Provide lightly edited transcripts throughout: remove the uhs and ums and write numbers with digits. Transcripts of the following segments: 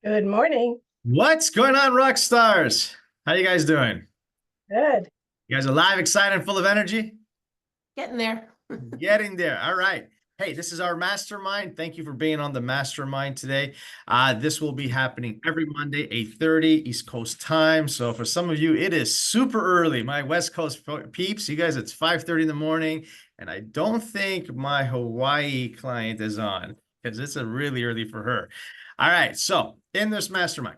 Good morning. What's going on, rock stars? How you guys doing? Good. You guys alive, excited, full of energy? Getting there. Getting there. All right. Hey, this is our mastermind. Thank you for being on the mastermind today. This will be happening every Monday, 8:30 East Coast time. So for some of you, it is super early. My West Coast peeps, you guys, it's 5:30 in the morning. And I don't think my Hawaii client is on because it's a really early for her. All right. So in this mastermind,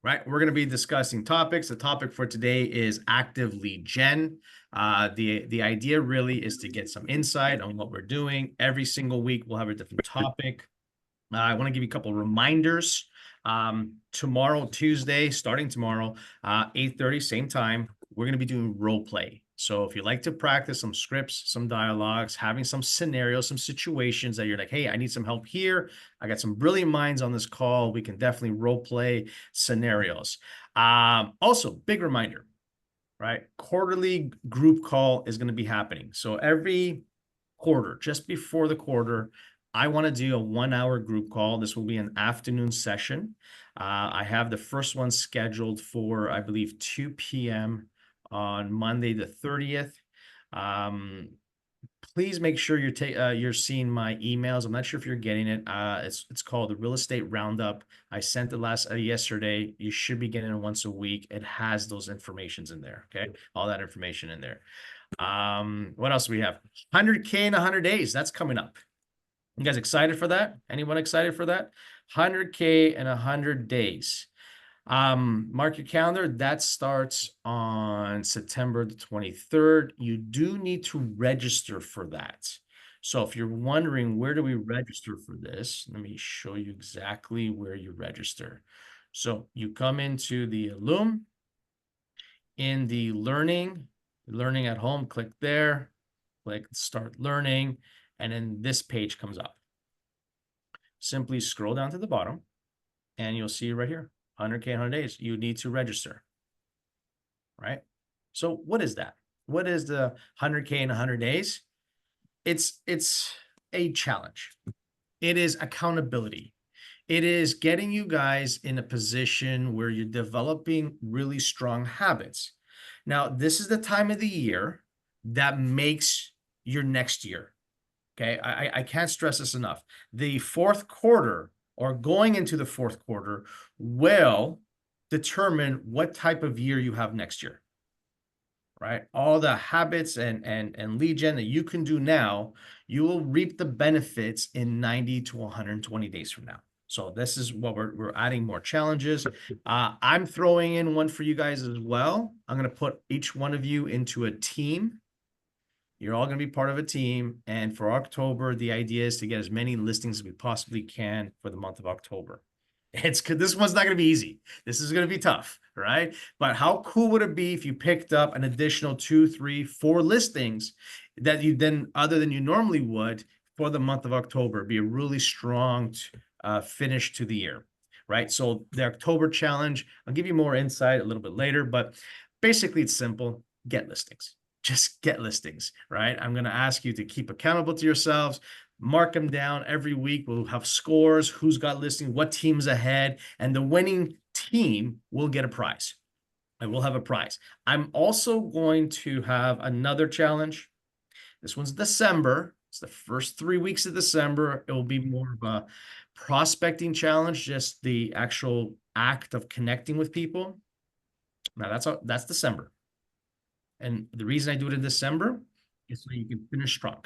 right, we're going to be discussing topics. The topic for today is active lead gen. The idea really is to get some insight on what we're doing. Every single week, we'll have a different topic. I want to give you a couple of reminders. Tomorrow, Tuesday, starting tomorrow, 8:30, same time, we're going to be doing role play. So if you like to practice some scripts, some dialogues, having some scenarios, some situations that you're like, hey, I need some help here. I got some brilliant minds on this call. We can definitely role play scenarios. Also, big reminder, right? Quarterly group call is going to be happening. So every quarter, just before the quarter, I want to do a 1 hour group call. This will be an afternoon session. I have the first one scheduled for, I believe, 2 p.m. on Monday, the 30th. Please make sure you're seeing my emails. I'm not sure if you're getting it. It's called the Real Estate Roundup. I sent it yesterday. You should be getting it once a week. It has those informations in there. Okay, all that information in there. What else do we have? 100K in 100 days. That's coming up. You guys excited for that? Anyone excited for that? 100K in 100 days. Mark your calendar. That starts on September the 23rd. You do need to register for that. So if you're wondering, where do we register for this? Let me show you exactly where you register. So you come into the Loom. In the learning at home, click there, click start learning, and then this page comes up. Simply scroll down to the bottom and you'll see right here, 100K in 100 days. You need to register, right? So what is that? What is the 100K in 100 days? It's a challenge. It is accountability. It is getting you guys in a position where you're developing really strong habits. Now, this is the time of the year that makes your next year. Okay, I can't stress this enough. The fourth quarter, or going into the fourth quarter, will determine what type of year you have next year. Right? All the habits and lead gen that you can do now, you will reap the benefits in 90 to 120 days from now. So this is what we're adding more challenges. I'm throwing in one for you guys as well. I'm going to put each one of you into a team. You're all going to be part of a team. And for October, the idea is to get as many listings as we possibly can for the month of October. This one's not going to be easy. This is going to be tough, right? But how cool would it be if you picked up an additional 2, 3, 4 listings that you then, other than you normally would, for the month of October? It'd be a really strong finish to the year, right? So the October challenge, I'll give you more insight a little bit later, but basically it's simple. Get listings. Just get listings, right? I'm going to ask you to keep accountable to yourselves. Mark them down every week. We'll have scores, who's got listings, what team's ahead, and the winning team will get a prize. I will have a prize. I'm also going to have another challenge. This one's December. It's the first 3 weeks of December. It will be more of a prospecting challenge, just the actual act of connecting with people. Now that's December. And the reason I do it in December is so you can finish strong,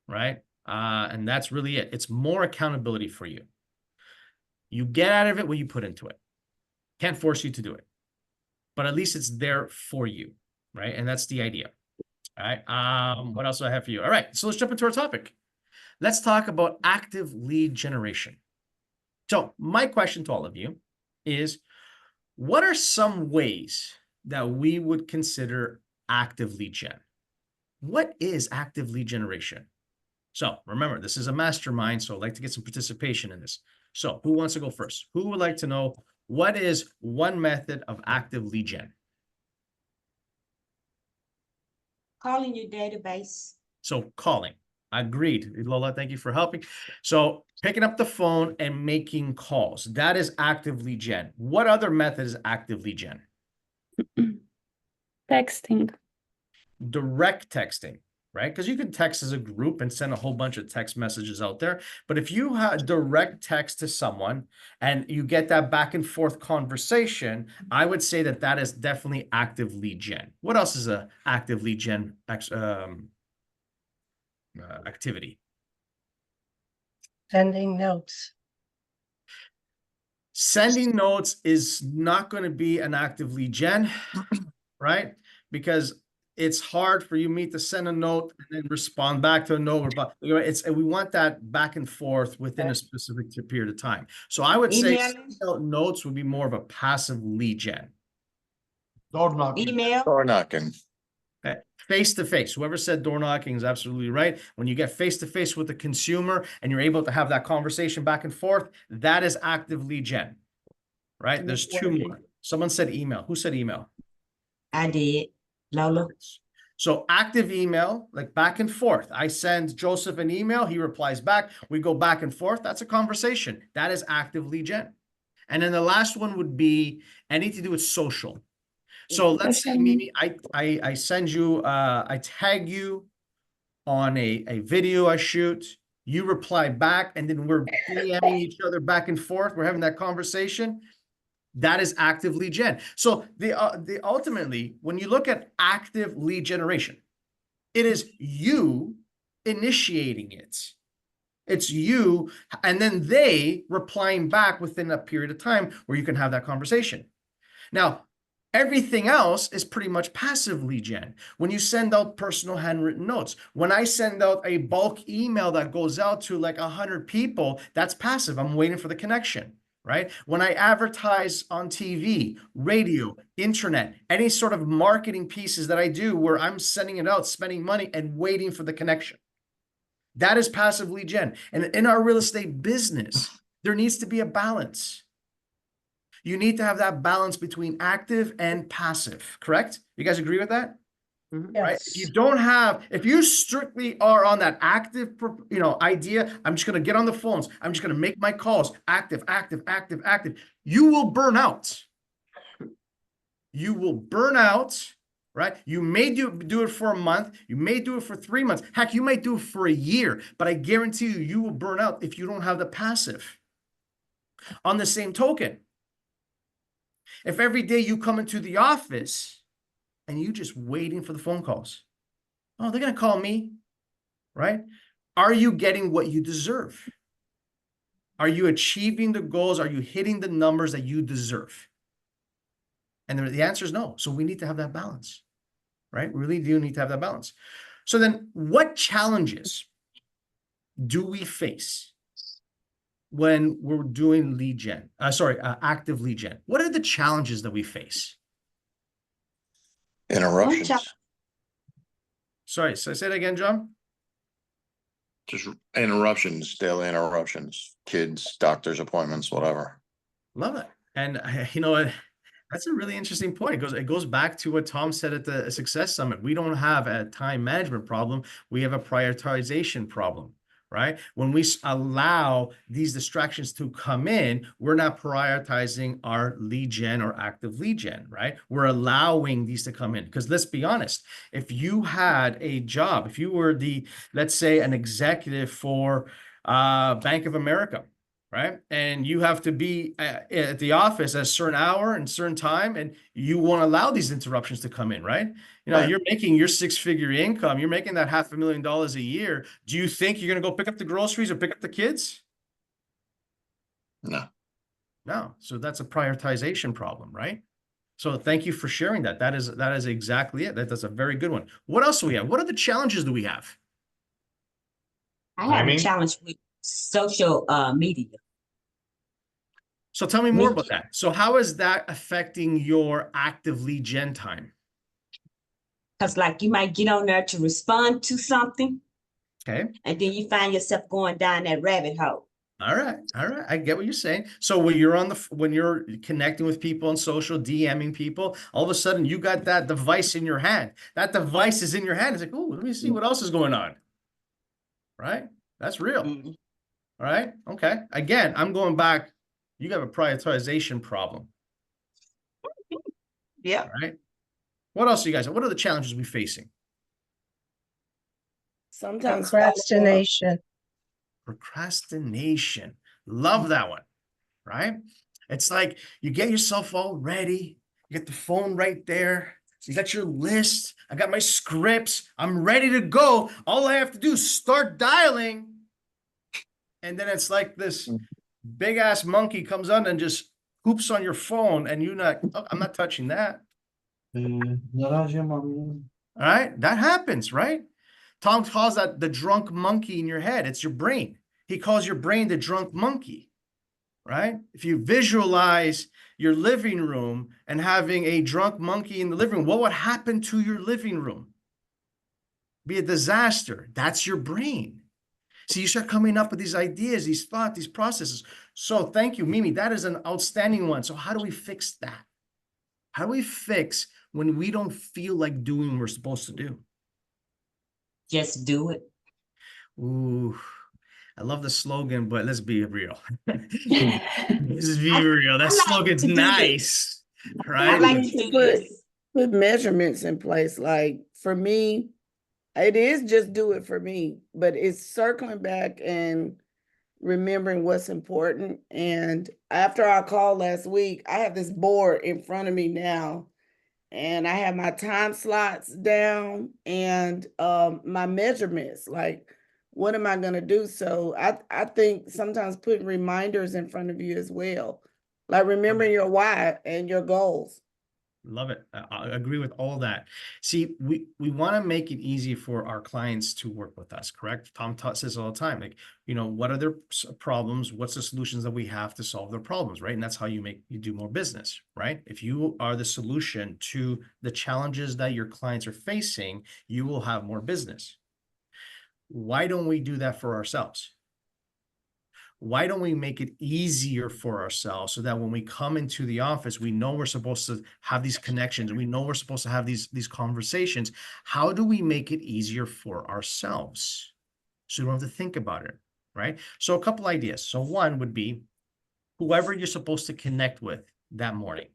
right? And that's really it. It's more accountability for you. You get out of it what you put into it. Can't force you to do it, but at least it's there for you, right? And that's the idea. All right. What else do I have for you? All right. So let's jump into our topic. Let's talk about active lead generation. So my question to all of you is, what are some ways that we would consider active lead gen? What is active lead generation? So remember, this is a mastermind, so I'd like to get some participation in this. So who wants to go first? Who would like to know what is one method of active lead gen? Calling your database. So calling. Agreed. Lola, thank you for helping. So picking up the phone and making calls, that is active lead gen. What other method is active lead gen? Texting. Direct texting, right? Because you can text as a group and send a whole bunch of text messages out there. But if you have direct text to someone and you get that back and forth conversation, I would say that that is definitely active lead gen. What else is a active lead gen activity? Sending notes. Sending notes is not going to be an active lead gen, right? Because it's hard for me to send a note and then respond back to a note. But we want that back and forth within a specific period of time. So I would say notes would be more of a passive lead gen. Door knocking. Email. Door knocking. Face to face. Whoever said door knocking is absolutely right. When you get face to face with the consumer and you're able to have that conversation back and forth, that is active lead gen, right? There's two more. Someone said email. Who said email? I did. Lola. So active email, like back and forth. I send Joseph an email. He replies back. We go back and forth. That's a conversation. That is active lead gen. And then the last one would be anything to do with social. So let's say, Mimi, I send you, I tag you on a video I shoot. You reply back, and then we're DMing each other back and forth. We're having that conversation. That is active lead gen. So the ultimately, when you look at active lead generation, it is you initiating it. It's you, and then they replying back within a period of time where you can have that conversation. Now, everything else is pretty much passive lead gen. When you send out personal handwritten notes, when I send out a bulk email that goes out to like 100 people, that's passive. I'm waiting for the connection, right? When I advertise on TV, radio, internet, any sort of marketing pieces that I do where I'm sending it out, spending money and waiting for the connection, that is passive lead gen. And in our real estate business, there needs to be a balance. You need to have that balance between active and passive, correct? You guys agree with that? Yes. Right? If you don't have, if you strictly are on that active, idea, I'm just going to get on the phones. I'm just going to make my calls active, active, active, active. You will burn out. You will burn out, right? You may do it for a month. You may do it for 3 months. Heck, you might do it for a year, but I guarantee you, you will burn out if you don't have the passive. On the same token, if every day you come into the office and you just waiting for the phone calls, oh, they're going to call me, right? Are you getting what you deserve? Are you achieving the goals? Are you hitting the numbers that you deserve? And the answer is no. So we need to have that balance, right? We really do need to have that balance. So then what challenges do we face when we're doing lead gen, active lead gen? What are the challenges that we face? Interruptions. Sorry, so say it again, John. Just interruptions, daily interruptions, kids, doctor's appointments, whatever. Love it. And you know what? That's a really interesting point. It goes back to what Tom said at the Success Summit. We don't have a time management problem. We have a prioritization problem, right? When we allow these distractions to come in, we're not prioritizing our lead gen or active lead gen, right? We're allowing these to come in. Because let's be honest, if you had a job, if you were let's say an executive for Bank of America, right? And you have to be at the office at a certain hour and certain time, and you won't allow these interruptions to come in, right? You know, Right. You're making your 6-figure income. You're making that $500,000 a year. Do you think you're going to go pick up the groceries or pick up the kids? No. No. So that's a prioritization problem, right? So thank you for sharing that. That is exactly it. That's a very good one. What else do we have? What are the challenges do we have? I have a challenge with social media. So tell me more about that. So how is that affecting your active lead gen time? Because like you might get on there to respond to something, Okay. and then you find yourself going down that rabbit hole. All right. I get what you're saying. So when you're connecting with people on social, DMing people, all of a sudden you got that device in your hand. That device is in your hand. It's like, oh, let me see what else is going on. right? That's real. Mhm. All right. Okay. Again, I'm going back. You have a prioritization problem. Yeah. All right. What else you guys have? What are the challenges we're facing? Sometimes procrastination. Procrastination. Love that one. Right? It's like you get yourself all ready. You get the phone right there. You got your list. I got my scripts. I'm ready to go. All I have to do is start dialing. And then it's like this big ass monkey comes on and just poops on your phone, and you're not, oh, I'm not touching that. All right. That happens, right? Tom calls that the drunk monkey in your head. It's your brain. He calls your brain the drunk monkey. Right? If you visualize your living room and having a drunk monkey in the living room, what would happen to your living room? Be a disaster. That's your brain. So you start coming up with these ideas, these thoughts, these processes. So thank you, Mimi. That is an outstanding one. So how do we fix that? How do we fix when we don't feel like doing what we're supposed to do? Just do it. Ooh, I love the slogan, but let's be real. Let's be real. That I like slogan's to do nice, I right? like We to need to do put, this. put measurements in place. Like for me, it is just do it for me, but it's circling back and remembering what's important. And after our call last week, I have this board in front of me now, and I have my time slots down and my measurements. Like, what am I gonna do? So I think sometimes putting reminders in front of you as well, like remembering your why and your goals. Love it. I agree with all that. See, we want to make it easy for our clients to work with us, correct? Tom says all the time, like, what are their problems? What's the solutions that we have to solve their problems, right? And that's how you do more business, right? If you are the solution to the challenges that your clients are facing, you will have more business. Why don't we do that for ourselves? Why don't we make it easier for ourselves so that when we come into the office, we know we're supposed to have these connections, and we know we're supposed to have these conversations. How do we make it easier for ourselves so we don't have to think about it, right? So a couple ideas. So one would be whoever you're supposed to connect with that morning.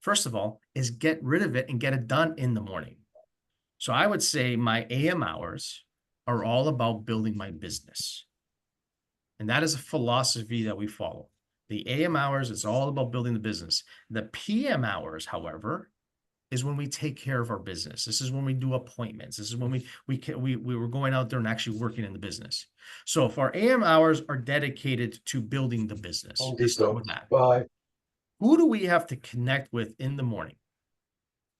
First of all, is get rid of it and get it done in the morning. So I would say my AM hours are all about building my business. And that is a philosophy that we follow. The AM hours, it's all about building the business. The PM hours, however, is when we take care of our business. This is when we do appointments. This is when we were going out there and actually working in the business. So if our AM hours are dedicated to building the business, let's start with that. Bye. Who do we have to connect with in the morning?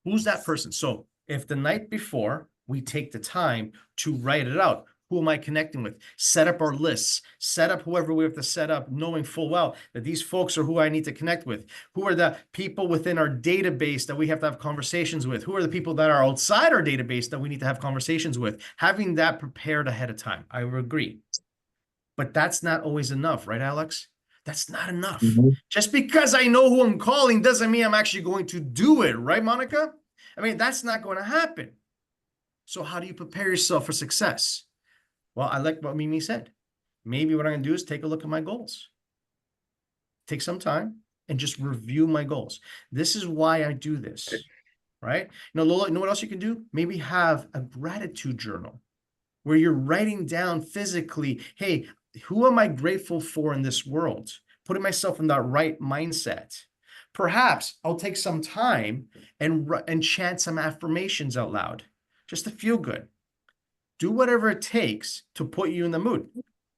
Who's that person? So if the night before we take the time to write it out, who am I connecting with? Set up our lists, set up whoever we have to set up, knowing full well that these folks are who I need to connect with. Who are the people within our database that we have to have conversations with? Who are the people that are outside our database that we need to have conversations with? Having that prepared ahead of time. I would agree. But that's not always enough, right, Alex? That's not enough. Just because I know who I'm calling doesn't mean I'm actually going to do it, right, Monica? I mean, that's not going to happen. So how do you prepare yourself for success? Well, I like what Mimi said. Maybe what I'm going to do is take a look at my goals. Take some time and just review my goals. This is why I do this, right? Lola, you know what else you can do? Maybe have a gratitude journal where you're writing down physically, hey, who am I grateful for in this world? Putting myself in that right mindset. Perhaps I'll take some time and chant some affirmations out loud just to feel good. Do whatever it takes to put you in the mood.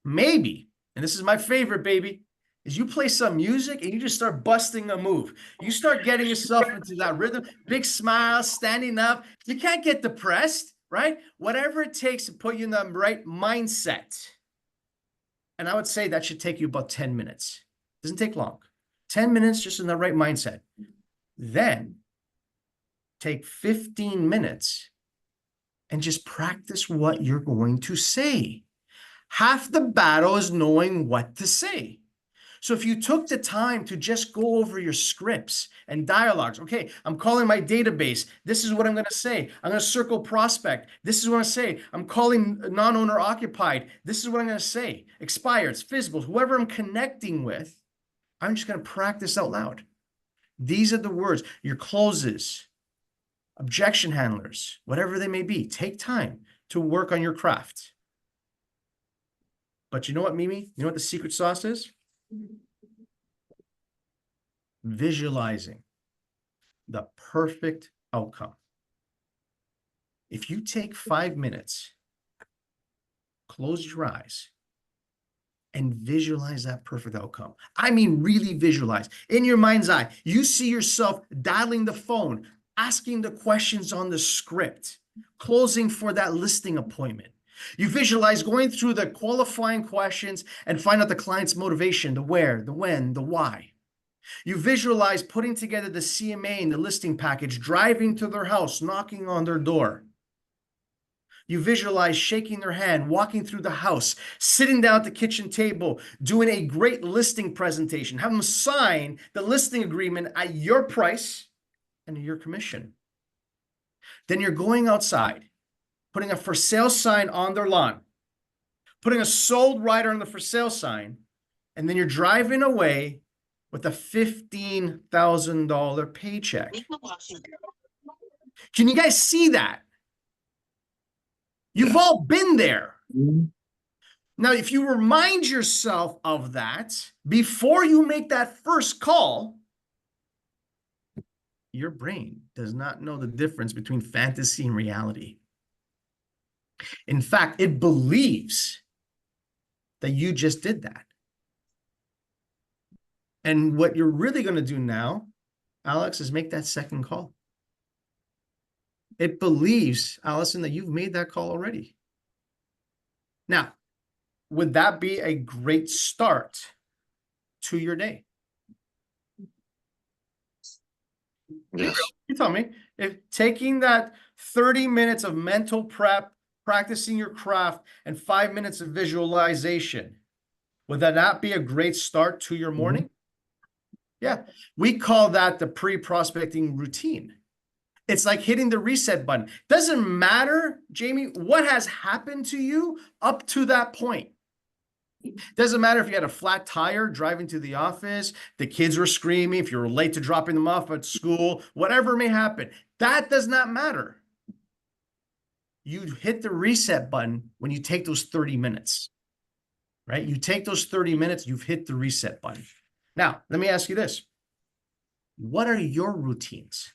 Maybe, and this is my favorite, baby, is you play some music and you just start busting a move. You start getting yourself into that rhythm, big smile, standing up. You can't get depressed, right? Whatever it takes to put you in the right mindset. And I would say that should take you about 10 minutes. Doesn't take long. 10 minutes just in the right mindset. Then take 15 minutes and just practice what you're going to say. Half the battle is knowing what to say. So if you took the time to just go over your scripts and dialogues, okay, I'm calling my database. This is what I'm going to say. I'm going to circle prospect. This is what I'm going to say. I'm calling non-owner occupied. This is what I'm going to say. Expireds, physicals, whoever I'm connecting with, I'm just going to practice out loud. These are the words, your closes, objection handlers, whatever they may be. Take time to work on your craft. But you know what, Mimi? You know what the secret sauce is? Visualizing the perfect outcome. If you take 5 minutes, close your eyes, and visualize that perfect outcome. I mean, really visualize. In your mind's eye, you see yourself dialing the phone, asking the questions on the script, closing for that listing appointment. You visualize going through the qualifying questions and find out the client's motivation, the where, the when, the why. You visualize putting together the CMA and the listing package, driving to their house, knocking on their door. You visualize shaking their hand, walking through the house, sitting down at the kitchen table, doing a great listing presentation, have them sign the listing agreement at your price and your commission. Then you're going outside, putting a for sale sign on their lawn, putting a sold rider on the for sale sign, and then you're driving away with a $15,000 paycheck. Can you guys see that? You've all been there. Now, if you remind yourself of that before you make that first call, your brain does not know the difference between fantasy and reality. In fact, it believes that you just did that. And what you're really going to do now, Alex, is make that second call. It believes, Allison, that you've made that call already. Now, would that be a great start to your day? Yes. You tell me, if taking that 30 minutes of mental prep, practicing your craft, and 5 minutes of visualization, would that not be a great start to your morning? Yeah, we call that the pre-prospecting routine. It's like hitting the reset button. Doesn't matter, Jamie, what has happened to you up to that point. Doesn't matter if you had a flat tire driving to the office, the kids were screaming, if you were late to dropping them off at school, whatever may happen. That does not matter. You hit the reset button when you take those 30 minutes, right? You take those 30 minutes, you've hit the reset button. Now, let me ask you this. What are your routines?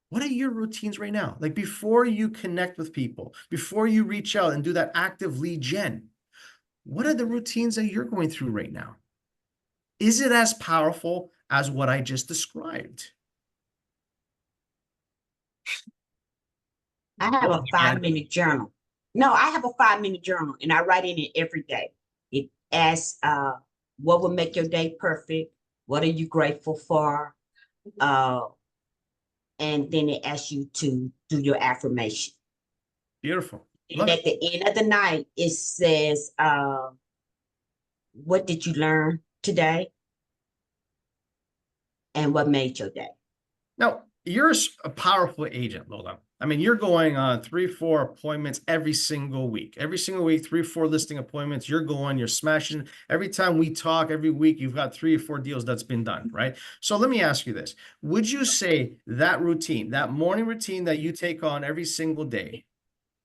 What are your routines right now? Like before you connect with people, before you reach out and do that active lead gen, what are the routines that you're going through right now? Is it as powerful as what I just described? I have a 5-minute journal. No, I have a 5-minute journal and I write in it every day. It asks, what will make your day perfect? What are you grateful for? And then it asks you to do your affirmation. Beautiful. And at the end of the night, it says, what did you learn today? And what made your day? Now, you're a powerful agent, Lola. I mean, you're going on 3-4 appointments every single week. Every single week, 3-4 listing appointments. You're going, you're smashing. Every time we talk, every week, you've got 3 or 4 deals that's been done, right? So let me ask you this. Would you say that routine, that morning routine that you take on every single day,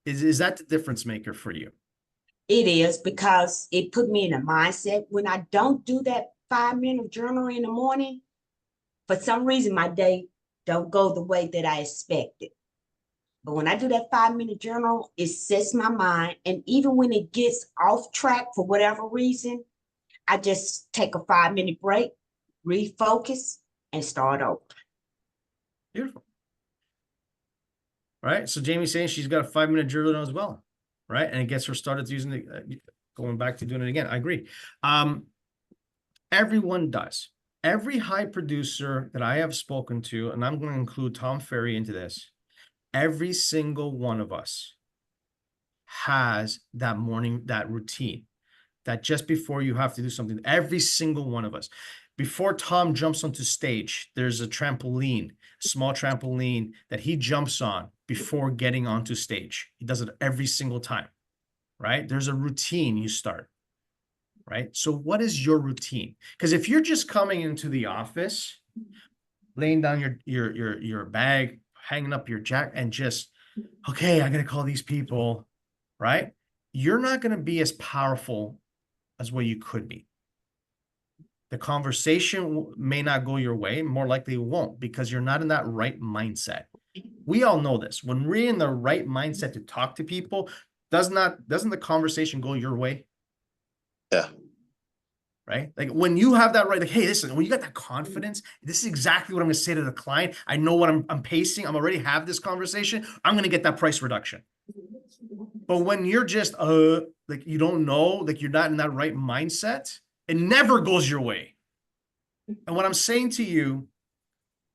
is that the difference maker for you? It is, because it put me in a mindset. When I don't do that 5-minute journal in the morning, for some reason, my day don't go the way that I expected. But when I do that 5-minute journal, it sets my mind. And even when it gets off track for whatever reason, I just take a 5-minute break, refocus, and start over. Beautiful. Right. So Jamie's saying she's got a 5-minute journal as well. Right. And it gets her started using the, going back to doing it again. I agree. Everyone does. Every high producer that I have spoken to, and I'm going to include Tom Ferry into this, every single one of us has that morning, that routine. that just before you have to do something, every single one of us, before Tom jumps onto stage, there's a trampoline, small trampoline that he jumps on before getting onto stage. He does it every single time, right? There's a routine you start, right? So what is your routine? Because if you're just coming into the office, laying down your bag, hanging up your jacket, and just, okay, I gotta call these people, right? You're not gonna be as powerful as what you could be. The conversation may not go your way, more likely it won't, because you're not in that right mindset. We all know this. When we're in the right mindset to talk to people, doesn't the conversation go your way? Yeah. Right? Like when you have that right, like, hey, listen, when you got that confidence, this is exactly what I'm gonna say to the client. I know what I'm pacing. I'm already have this conversation. I'm gonna get that price reduction. But when you're just like you don't know, like you're not in that right mindset, it never goes your way. And what I'm saying to you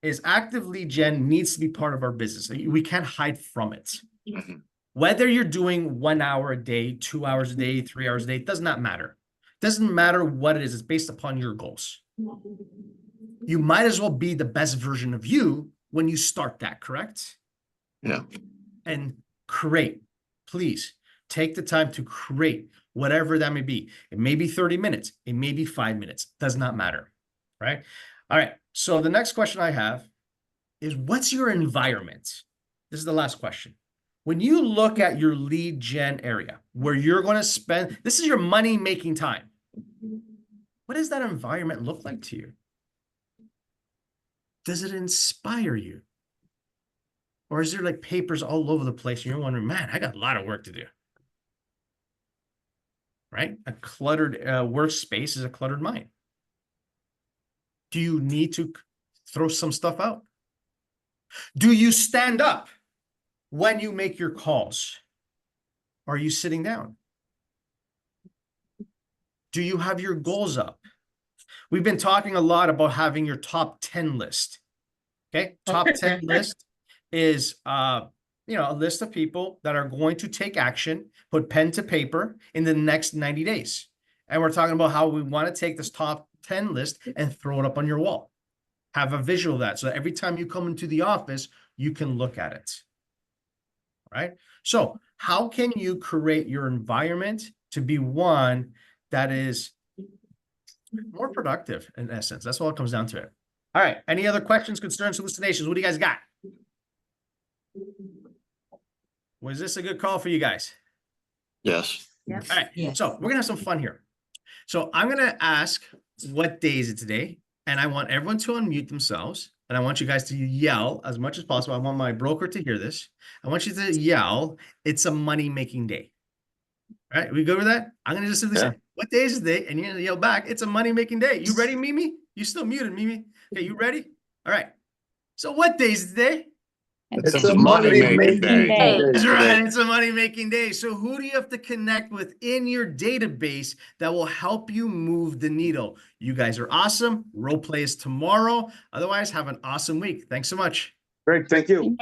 is active lead gen needs to be part of our business. We can't hide from it. Mhm. Whether you're doing 1 hour a day, 2 hours a day, 3 hours a day, it does not matter. It doesn't matter what it is. It's based upon your goals. You might as well be the best version of you when you start that, correct? Yeah. And create. Please take the time to create whatever that may be. It may be 30 minutes. It may be 5 minutes. Does not matter, right? All right. So the next question I have is, what's your environment? This is the last question. When you look at your lead gen area where you're going to spend, this is your money-making time. What does that environment look like to you? Does it inspire you? Or is there like papers all over the place and you're wondering, man, I got a lot of work to do, right? A cluttered workspace is a cluttered mind. Do you need to throw some stuff out? Do you stand up when you make your calls? Or are you sitting down? Do you have your goals up? We've been talking a lot about having your top 10 list. Okay, top 10 list is a list of people that are going to take action, put pen to paper in the next 90 days. And we're talking about how we want to take this top 10 list and throw it up on your wall. Have a visual of that so that every time you come into the office, you can look at it. All right. So how can you create your environment to be one that is more productive in essence? That's all it comes down to it. All right. Any other questions, concerns, hallucinations? What do you guys got? Was this a good call for you guys? Yes. Yes. All right. Yes. So we're going to have some fun here. So I'm going to ask what day is it today? And I want everyone to unmute themselves. And I want you guys to yell as much as possible. I want my broker to hear this. I want you to yell, it's a money-making day. All right. We go with that? I'm going to just simply say, what day is today? And you're going to yell back, it's a money-making day. You ready, Mimi? You still muted, Mimi. Okay, you ready? All right. So what day is today? It's a money-making day. That's right. It's a money-making day. So who do you have to connect with in your database that will help you move the needle? You guys are awesome. Role play is tomorrow. Otherwise, have an awesome week. Thanks so much. Great. Thank you.